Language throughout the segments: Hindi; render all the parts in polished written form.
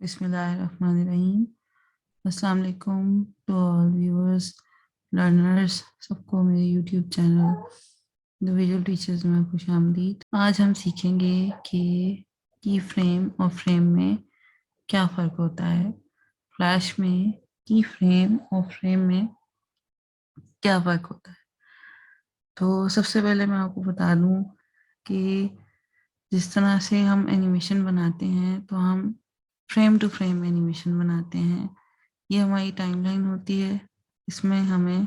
बिस्मिल्लाहिर्रहमानिर्रहीम। अस्सलाम वालेकुम टू ऑल व्यूअर्स, लर्नर्स, सबको मेरे YouTube channel the visual teachers में खुशामदीद। आज हम सीखेंगे कि की फ्रेम और फ्रेम में क्या फ़र्क होता है। फ्लैश में की फ्रेम और फ्रेम में क्या फ़र्क होता है। तो सबसे पहले मैं आपको बता दूं कि जिस तरह से हम एनिमेशन बनाते हैं तो हम फ्रेम टू फ्रेम एनिमेशन बनाते हैं। ये हमारी टाइमलाइन होती है। इसमें हमें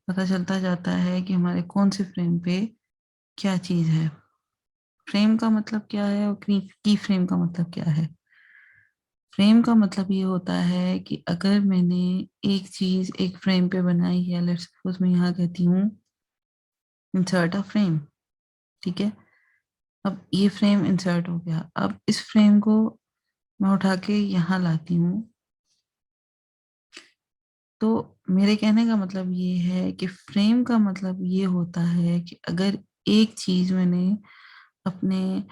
पता चलता जाता है कि हमारे कौन से फ्रेम पे क्या चीज़ है। फ्रेम का मतलब क्या है और की फ्रेम का मतलब क्या है। फ्रेम का मतलब ये होता है कि अगर मैंने एक चीज़ एक फ्रेम पे बनाई है, लेट्स सपोज मैं यहाँ कहती हूँ इंसर्ट अ फ्रेम, ठीक है। अब ये फ्रेम इंसर्ट हो गया। अब इस फ्रेम को मैं उठा के यहाँ लाती हूँ। तो मेरे कहने का मतलब ये है कि फ्रेम का मतलब ये होता है कि अगर एक चीज मैंने अपने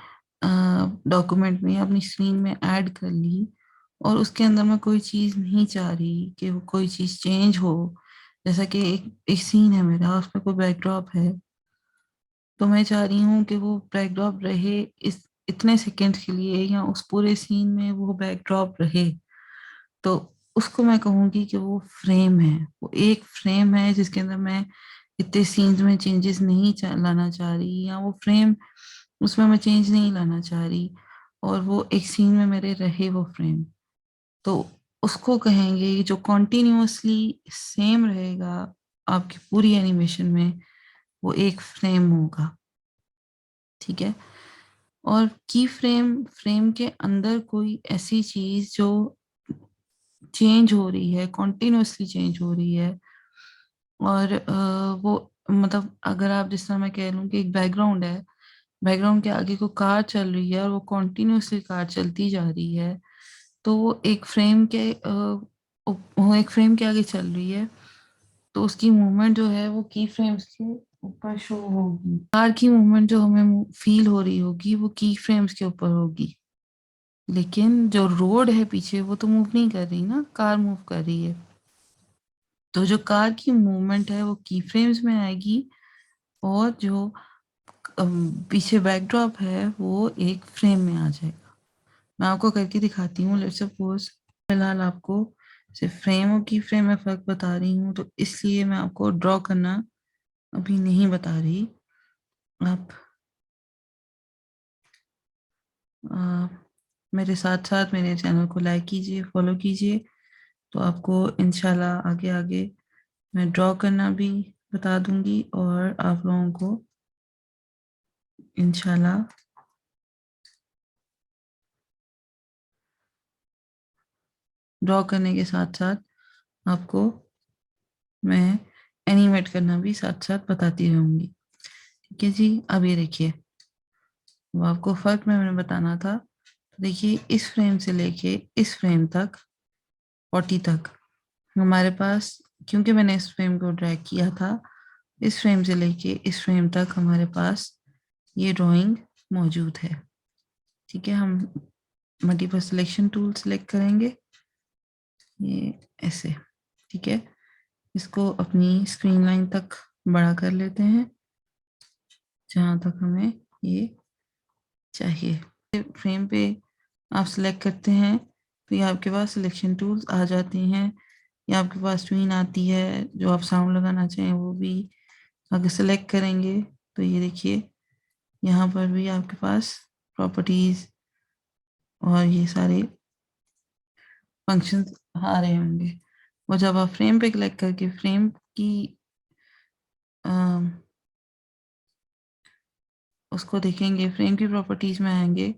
डॉक्यूमेंट में अपनी स्क्रीन में ऐड कर ली और उसके अंदर मैं कोई चीज नहीं चाह रही कि वो कोई चीज चेंज हो। जैसा कि एक सीन है मेरा, उसमें कोई बैकड्रॉप है, तो मैं चाह रही हूँ कि वो बैकड्रॉप रहे इस इतने सेकंड के लिए या उस पूरे सीन में वो बैकड्रॉप रहे। तो उसको मैं कहूंगी कि वो फ्रेम है। वो एक फ्रेम है जिसके अंदर मैं इतने सीन्स में चेंजेस नहीं लाना चाह रही, या वो फ्रेम उसमें मैं चेंज नहीं लाना चाह रही और वो एक सीन में मेरे रहे वो फ्रेम। तो उसको कहेंगे कि जो कॉन्टिन्यूअसली सेम रहेगा आपकी पूरी एनिमेशन में, वो एक फ्रेम होगा, ठीक है। और की फ्रेम, फ्रेम के अंदर कोई ऐसी चीज जो चेंज हो रही है, कॉन्टिन्यूअसली चेंज हो रही है। और वो मतलब अगर आप जिस तरह मैं कह लूँ कि एक बैकग्राउंड है, बैकग्राउंड के आगे को कार चल रही है और वो कॉन्टिन्यूअसली कार चलती जा रही है, तो वो एक फ्रेम के आगे चल रही है। तो उसकी मूवमेंट जो है वो की फ्रेम्स के ऊपर शो होगी। कार की मूवमेंट जो हमें फील हो रही होगी वो की फ्रेम्स के ऊपर होगी। लेकिन जो रोड है पीछे वो तो मूव नहीं कर रही ना, कार मूव कर रही है। तो जो कार की मूवमेंट है वो की फ्रेम्स में आएगी, और जो पीछे बैकड्रॉप है वो एक फ्रेम में आ जाएगा। मैं आपको करके दिखाती हूँ। लेट्स सपोज फिलहाल आपको सिर्फ फ्रेम और की फ्रेम में फर्क बता रही हूँ, तो इसलिए मैं आपको ड्रॉ करना अभी नहीं बता रही। आप आ, मेरे साथ साथ मेरे चैनल को लाइक कीजिए, फॉलो कीजिए, तो आपको इंशाल्लाह आगे आगे मैं ड्रॉ करना भी बता दूंगी और आप लोगों को इंशाल्लाह ड्रॉ करने के साथ साथ आपको मैं एनिमेट करना भी साथ साथ बताती रहूंगी। ठीक है जी। अब ये देखिए, वो आपको फर्क में मैंने बताना था। तो देखिए, इस फ्रेम से लेके इस फ्रेम तक, 40 तक हमारे पास, क्योंकि मैंने इस फ्रेम को ड्रैग किया था, इस फ्रेम से लेके इस फ्रेम तक हमारे पास ये ड्राइंग मौजूद है। ठीक है। हम मल्टीपल सिलेक्शन टूल सेलेक्ट करेंगे, ये ऐसे, ठीक है। इसको अपनी स्क्रीन लाइन तक बड़ा कर लेते हैं जहां तक हमें ये चाहिए। फ्रेम पे आप सिलेक्ट करते हैं तो ये आपके पास सिलेक्शन टूल्स आ जाते हैं। ये आपके पास ट्वीन आती है, जो आप साउंड लगाना चाहें वो भी अगर सिलेक्ट करेंगे तो ये देखिए, यहाँ पर भी आपके पास प्रॉपर्टीज और ये सारे फंक्शंस आ रहे होंगे। और जब आप फ्रेम पे क्लिक करके फ्रेम की उसको देखेंगे, फ्रेम की प्रॉपर्टीज में आएंगे,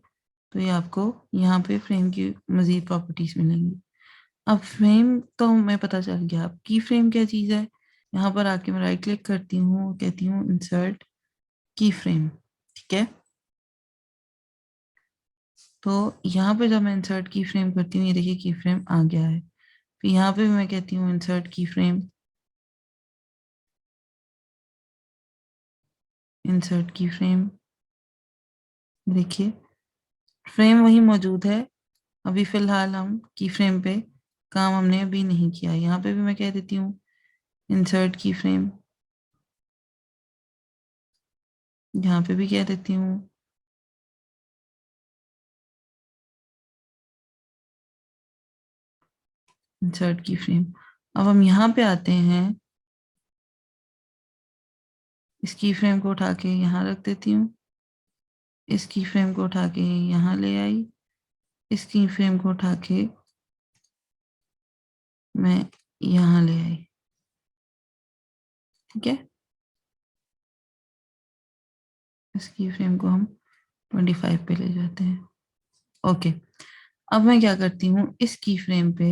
तो ये आपको यहाँ पे फ्रेम की मजीद प्रॉपर्टीज मिलेंगी। अब फ्रेम तो हमें पता चल गया, अब की फ्रेम क्या चीज़ है। यहाँ पर आके मैं राइट क्लिक करती हूँ, कहती हूँ इंसर्ट की फ्रेम, ठीक है। तो यहाँ पे जब मैं इंसर्ट की फ्रेम करती हूँ, ये देखिए की फ्रेम आ गया है। फिर यहाँ पे भी मैं कहती हूँ इंसर्ट की फ्रेम, इंसर्ट की फ्रेम, देखिए फ्रेम वही मौजूद है, अभी फिलहाल हम की फ्रेम पे काम हमने अभी नहीं किया। यहाँ पे भी मैं कह देती हूँ इंसर्ट की फ्रेम, यहाँ पे भी कह देती हूँ इंसर्ट की फ्रेम। अब हम यहाँ पे आते हैं, इस की फ्रेम को उठा के यहाँ रख देती हूँ, इस की फ्रेम को उठा के यहाँ ले आई, इस की फ्रेम को उठा के मैं यहाँ ले आई। ठीक है, इस की फ्रेम को हम 25 पे ले जाते हैं। ओके, अब मैं क्या करती हूँ, इस की फ्रेम पे,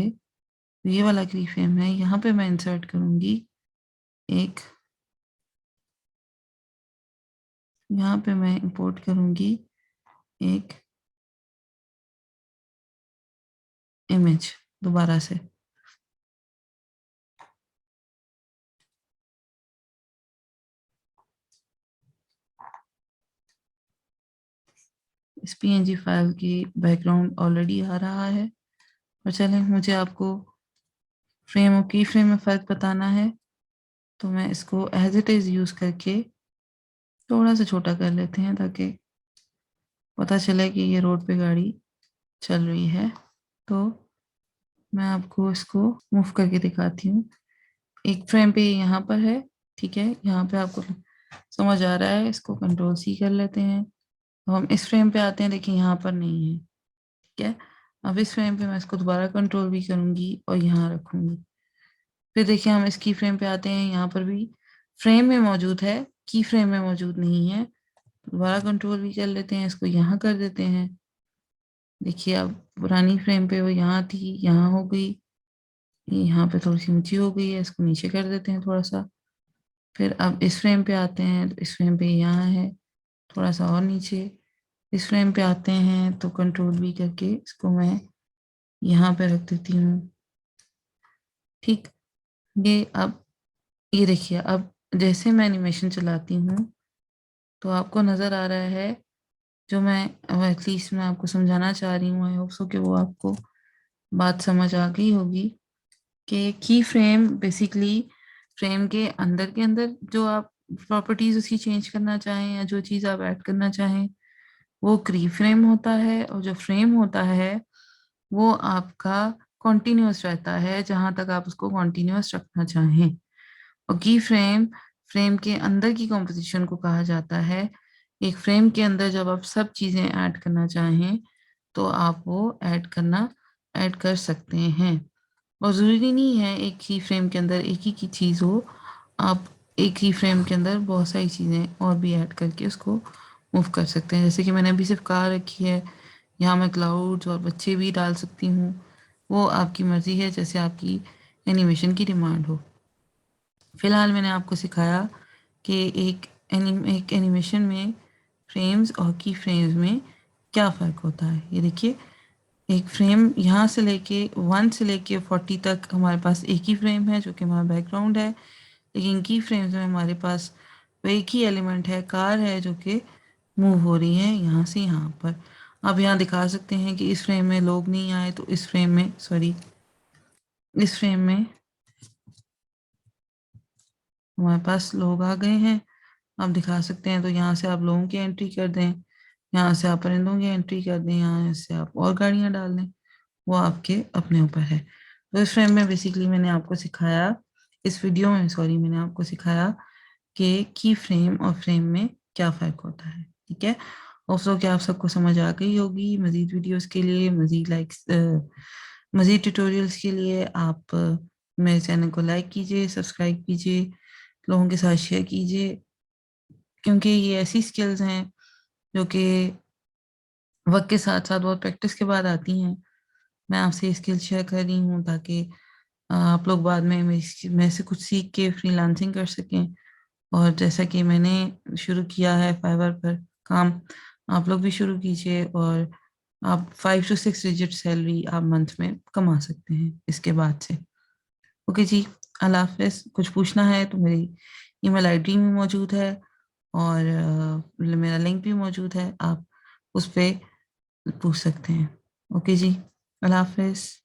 ये वाला की फ्रेम है, यहाँ पे मैं इंसर्ट करूंगी एक, यहाँ पे मैं इंपोर्ट करूंगी एक इमेज दोबारा से। इस पीएनजी फाइल की बैकग्राउंड ऑलरेडी आ रहा है, और चलें, मुझे आपको फ्रेम और की फ्रेम में फर्क बताना है, तो मैं इसको एज इट इज यूज करके थोड़ा सा छोटा कर लेते हैं, ताकि पता चले कि ये रोड पे गाड़ी चल रही है। तो मैं आपको इसको मूव करके दिखाती हूँ। एक फ्रेम पे यहाँ पर है, ठीक है, यहाँ पे आपको समझ आ रहा है, इसको कंट्रोल सी कर लेते हैं। अब हम इस फ्रेम पे आते हैं, देखिए यहाँ पर नहीं है, ठीक है। अब इस फ्रेम पे मैं इसको दोबारा कंट्रोल भी करूंगी और यहाँ रखूंगी। फिर देखिए हम इस की फ्रेम पे आते हैं, यहाँ पर भी फ्रेम में मौजूद है, की फ्रेम में मौजूद नहीं है। दोबारा कंट्रोल भी कर लेते हैं, इसको यहाँ कर देते हैं। देखिए अब पुरानी फ्रेम पे वो यहाँ थी, यहाँ हो गई, ये यहाँ पे थोड़ी सी ऊंची हो गई है, इसको नीचे कर देते हैं थोड़ा सा। फिर अब इस फ्रेम पे आते हैं, तो इस फ्रेम पे यहाँ है, थोड़ा सा और नीचे। इस फ्रेम पे आते हैं तो कंट्रोल भी करके इसको मैं यहाँ पे रख देती हूँ। ठीक, ये अब ये देखिए, अब जैसे मैं एनिमेशन चलाती हूँ तो आपको नजर आ रहा है, जो मैं एटलीस्ट मैं आपको समझाना चाह रही हूँ, आई होप सो कि वो आपको बात समझ आ गई होगी, कि की फ्रेम बेसिकली फ्रेम के अंदर जो आप प्रॉपर्टीज उसकी चेंज करना चाहें या जो चीज़ आप ऐड करना चाहें, वो की फ्रेम होता है। और जो फ्रेम होता है वो आपका कॉन्टिन्यूअस रहता है, जहां तक आप उसको कॉन्टिन्यूअस रखना चाहें। और की फ्रेम फ्रेम के अंदर की कॉम्पोजिशन को कहा जाता है। एक फ्रेम के अंदर जब आप सब चीजें ऐड करना चाहें तो आप वो ऐड कर सकते हैं। और जरूरी नहीं है एक ही फ्रेम के अंदर एक ही की चीज हो, आप एक ही फ्रेम के अंदर बहुत सारी चीजें और भी ऐड करके उसको मूव कर सकते हैं। जैसे कि मैंने अभी सिर्फ कार रखी है, यहाँ मैं क्लाउड्स और बच्चे भी डाल सकती हूँ। वो आपकी मर्जी है, जैसे आपकी एनिमेशन की डिमांड हो। फिलहाल मैंने आपको सिखाया कि एक एनिमेशन में फ्रेम्स और की फ्रेम्स में क्या फ़र्क होता है। ये देखिए, एक फ्रेम यहाँ से लेके 1 से लेके 40 तक हमारे पास एक ही फ्रेम है, जो कि हमारा बैकग्राउंड है। लेकिन की फ्रेम्स में हमारे पास वो एक ही एलिमेंट है, कार है, जो कि मूव हो रही है यहाँ से यहाँ पर। आप यहाँ दिखा सकते हैं कि इस फ्रेम में लोग नहीं आए, तो इस फ्रेम में, सॉरी, इस फ्रेम में हमारे पास लोग आ गए हैं। आप दिखा सकते हैं, तो यहाँ से आप लोगों की एंट्री कर दें, यहाँ से आप परिंदों की एंट्री कर दें, यहाँ से आप और गाड़ियाँ डाल दें, वो आपके अपने ऊपर है। तो इस फ्रेम में बेसिकली मैंने आपको सिखाया, इस वीडियो में सॉरी मैंने आपको सिखाया कि की फ्रेम और फ्रेम में क्या फ़र्क होता है। ठीक है, होप्स कि आप सबको समझ आ गई होगी। मज़ीद वीडियोस के लिए, मज़ीद लाइक्स, मज़ीद ट्यूटोरियल्स के लिए आप मेरे चैनल को लाइक कीजिए, सब्सक्राइब कीजिए, लोगों के साथ शेयर कीजिए, क्योंकि ये ऐसी स्किल्स हैं जो कि वक्त के साथ साथ बहुत प्रैक्टिस के बाद आती हैं। मैं आपसे स्किल शेयर कर रही हूँ ताकि आप लोग बाद में मेरे से कुछ सीख के फ्रीलांसिंग कर सकें। और जैसा कि मैंने शुरू किया है फाइवर पर काम, आप लोग भी शुरू कीजिए, और आप 5 से 6 डिजिट सैलरी आप मंथ में कमा सकते हैं इसके बाद से। ओके जी, अल्लाह हाफिज़। कुछ पूछना है तो मेरी ईमेल आईडी में मौजूद है, और मेरा लिंक भी मौजूद है, आप उस पर पूछ सकते हैं। ओके जी। अल्लाह हाफिज।